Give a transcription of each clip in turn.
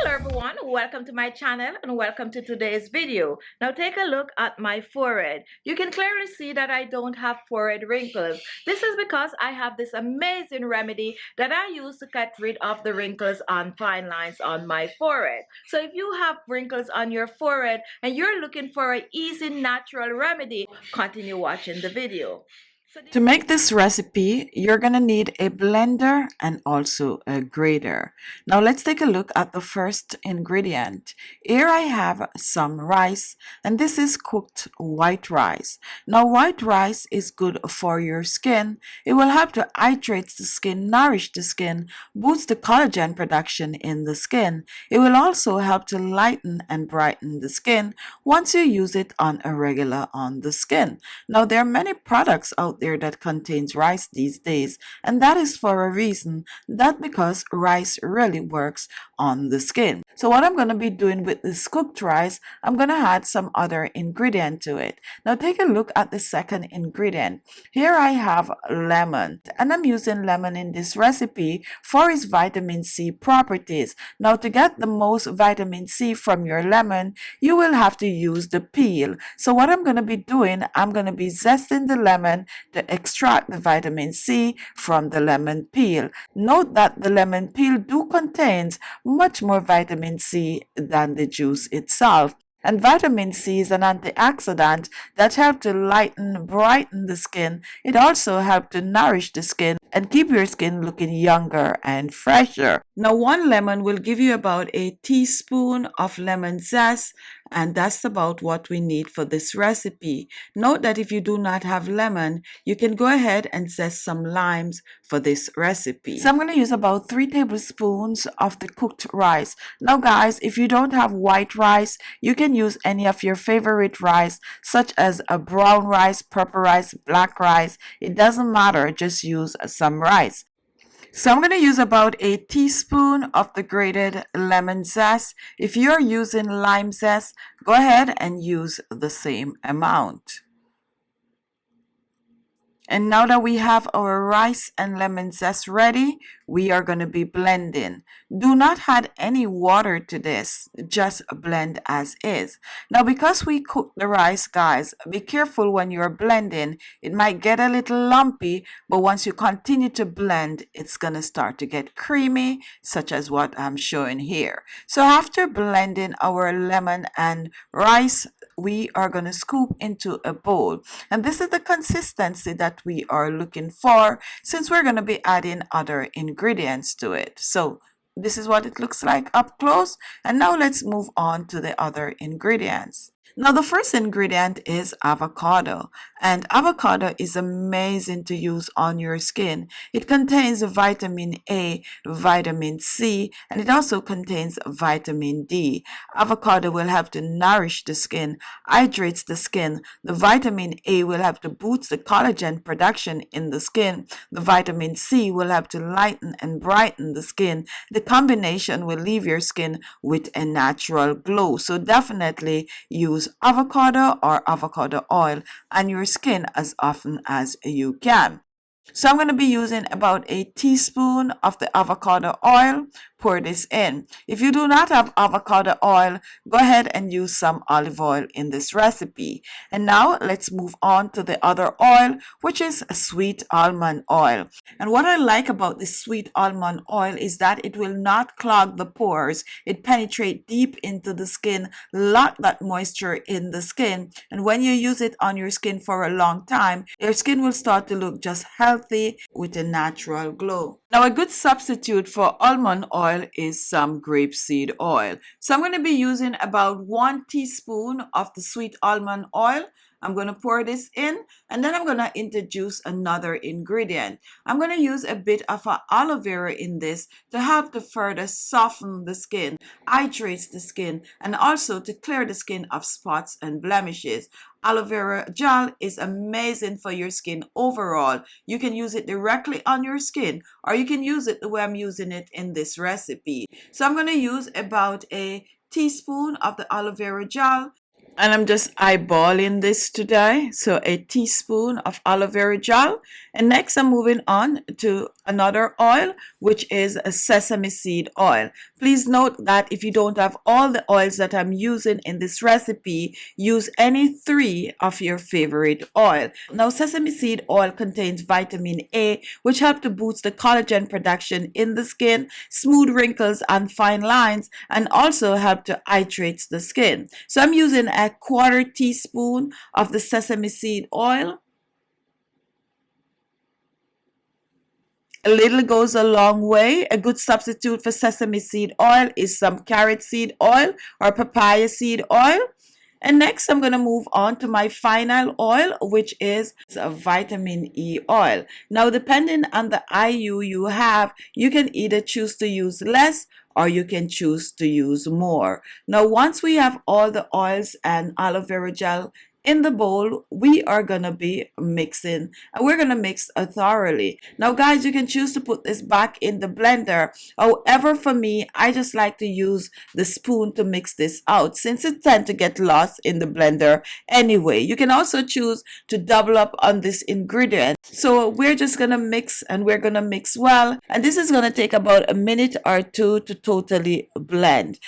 Hello everyone, welcome to my channel and welcome to today's video. Now take a look at my forehead. You can clearly see that I don't have forehead wrinkles. This is because I have this amazing remedy that I use to get rid of the wrinkles on fine lines on my forehead. So if you have wrinkles on your forehead and you're looking for an easy natural remedy, continue watching the video. To make this recipe, you're going to need a blender and also a grater. Now let's take a look at the first ingredient. Here I have some rice, and this is cooked white rice. Now white rice is good for your skin. It will help to hydrate the skin, nourish the skin, boost the collagen production in the skin. It will also help to lighten and brighten the skin once you use it on a regular on the skin. Now there are many products out there that contains rice these days, and that is for a reason. That because rice really works on the skin. So what I'm going to be doing with this cooked rice, I'm going to add some other ingredient to it. Now take a look at the second ingredient. Here I have lemon, and I'm using lemon in this recipe for its vitamin C properties. Now to get the most vitamin C from your lemon, you will have to use the peel. So what I'm going to be doing, I'm going to be zesting the lemon to extract the vitamin C from the lemon peel. Note that the lemon peel do contains much more vitamin C than the juice itself. And vitamin C is an antioxidant that helps to lighten, brighten the skin. It also helps to nourish the skin and keep your skin looking younger and fresher. Now, one lemon will give you about a teaspoon of lemon zest, and that's about what we need for this recipe. Note that if you do not have lemon, you can go ahead and zest some limes for this recipe. So I'm going to use about 3 tablespoons of the cooked rice. Now guys, if you don't have white rice, you can use any of your favorite rice, such as a brown rice, purple rice, black rice. It doesn't matter, just use some rice. So I'm going to use about a teaspoon of the grated lemon zest. If you're using lime zest, go ahead and use the same amount. And now that we have our rice and lemon zest ready, we are going to be blending. Do not add any water to this, just blend as is. Now because we cook the rice, guys, be careful when you're blending. It might get a little lumpy, but once you continue to blend, it's going to start to get creamy, such as what I'm showing here. So after blending our lemon and rice, we are going to scoop into a bowl. And this is the consistency that we are looking for, since we're going to be adding other ingredients to it. So this is what it looks like up close. And now let's move on to the other ingredients. Now the first ingredient is avocado, and avocado is amazing to use on your skin. It contains vitamin A, vitamin C, and it also contains vitamin D. Avocado will help to nourish the skin, hydrates the skin. The vitamin A will help to boost the collagen production in the skin. The vitamin C will help to lighten and brighten the skin. The combination will leave your skin with a natural glow. So definitely use avocado or avocado oil on your skin as often as you can. So I'm going to be using about a teaspoon of the avocado oil. Pour this in. If you do not have avocado oil, go ahead and use some olive oil in this recipe. And now let's move on to the other oil, which is sweet almond oil. And what I like about this sweet almond oil is that it will not clog the pores. It penetrates deep into the skin, lock that moisture in the skin. And when you use it on your skin for a long time, your skin will start to look just healthy with a natural glow. Now a good substitute for almond oil is some grapeseed oil. So I'm going to be using about 1 teaspoon of the sweet almond oil. I'm going to pour this in, and then I'm going to introduce another ingredient. I'm going to use a bit of aloe vera in this to help to further soften the skin, hydrates the skin, and also to clear the skin of spots and blemishes. Aloe vera gel is amazing for your skin overall. You can use it directly on your skin, or you can use it the way I'm using it in this recipe. So I'm going to use about a teaspoon of the aloe vera gel. And I'm just eyeballing this today. So a teaspoon of aloe vera gel. And next I'm moving on to another oil, which is a sesame seed oil. Please note that if you don't have all the oils that I'm using in this recipe, use any 3 of your favorite oil. Now, sesame seed oil contains vitamin A, which helps to boost the collagen production in the skin, smooth wrinkles and fine lines, and also help to hydrate the skin. So I'm using a 1/4 teaspoon of the sesame seed oil. A little goes a long way. A good substitute for sesame seed oil is some carrot seed oil or papaya seed oil. And next, I'm going to move on to my final oil, which is a vitamin E oil. Now, depending on the IU you have, you can either choose to use less or you can choose to use more. Now, once we have all the oils and aloe vera gel in the bowl, we are gonna be mixing, and we're gonna mix thoroughly. Now guys, you can choose to put this back in the blender. However, for me, I just like to use the spoon to mix this out since it tends to get lost in the blender anyway. You can also choose to double up on this ingredient. So we're just gonna mix, and we're gonna mix well, and this is gonna take about a minute or 2 to totally blend.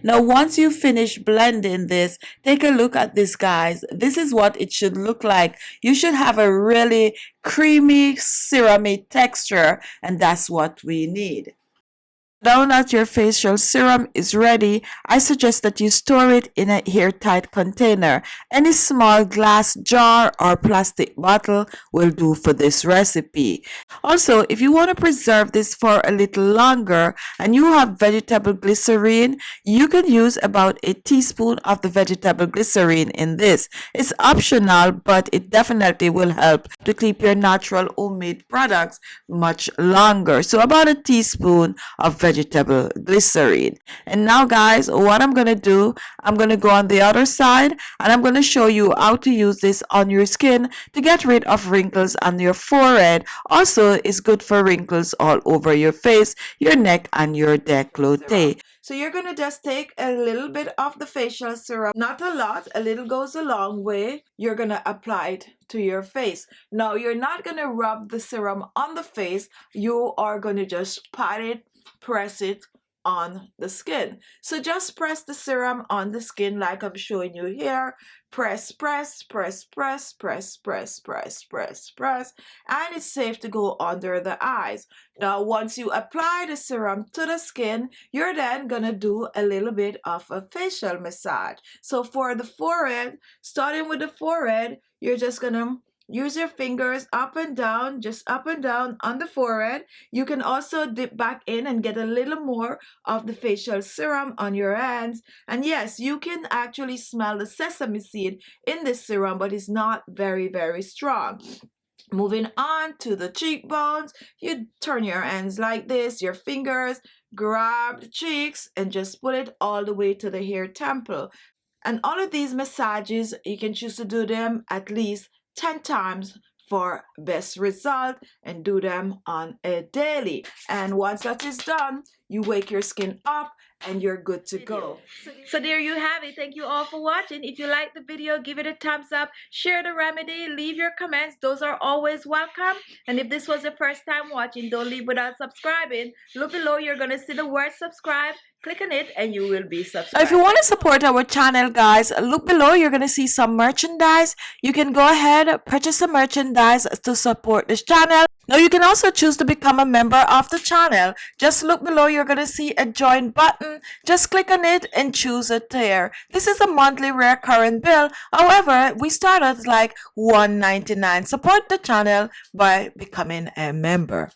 Now, once you finish blending this, take a look at this, guys. This is what it should look like. You should have a really creamy, serumy texture, and that's what we need. Now that your facial serum is ready, I suggest that you store it in a airtight container. Any small glass jar or plastic bottle will do for this recipe. Also, if you want to preserve this for a little longer and you have vegetable glycerine, you can use about a teaspoon of the vegetable glycerine in this. It's optional, but it definitely will help to keep your natural homemade products much longer. So about a teaspoon of vegetable glycerine. And now guys, what I'm going to do, I'm going to go on the other side and I'm going to show you how to use this on your skin to get rid of wrinkles on your forehead. Also, it's good for wrinkles all over your face, your neck, and your décolleté. So you're going to just take a little bit of the facial serum, not a lot, a little goes a long way. You're going to apply it to your face. Now, you're not going to rub the serum on the face. You are going to just pat it, press it on the skin. So just press the serum on the skin like I'm showing you here. Press, press, press, press, press, press, press, press, press, and it's safe to go under the eyes. Now, once you apply the serum to the skin, you're then gonna do a little bit of a facial massage. So for the forehead, starting with the forehead, you're just gonna use your fingers up and down, just up and down on the forehead. You can also dip back in and get a little more of the facial serum on your hands. And yes, you can actually smell the sesame seed in this serum, but it's not very, very strong. Moving on to the cheekbones, you turn your hands like this, your fingers, grab the cheeks, and just pull it all the way to the hair temple. And all of these massages, you can choose to do them at least 10 times for best result, and do them on a daily. And once that is done, you wake your skin up and you're good to go. So there you have it. Thank you all for watching. If you like the video, give it a thumbs up, share the remedy, leave your comments. Those are always welcome. And if this was your first time watching, don't leave without subscribing. Look below, you're going to see the word subscribe. Click on it and you will be subscribed. If you want to support our channel, guys, look below. You're going to see some merchandise. You can go ahead, purchase some merchandise to support this channel. Now, you can also choose to become a member of the channel. Just look below. You're going to see a join button. Just click on it and choose a tier. This is a monthly recurring bill. However, we start at like $1.99. Support the channel by becoming a member.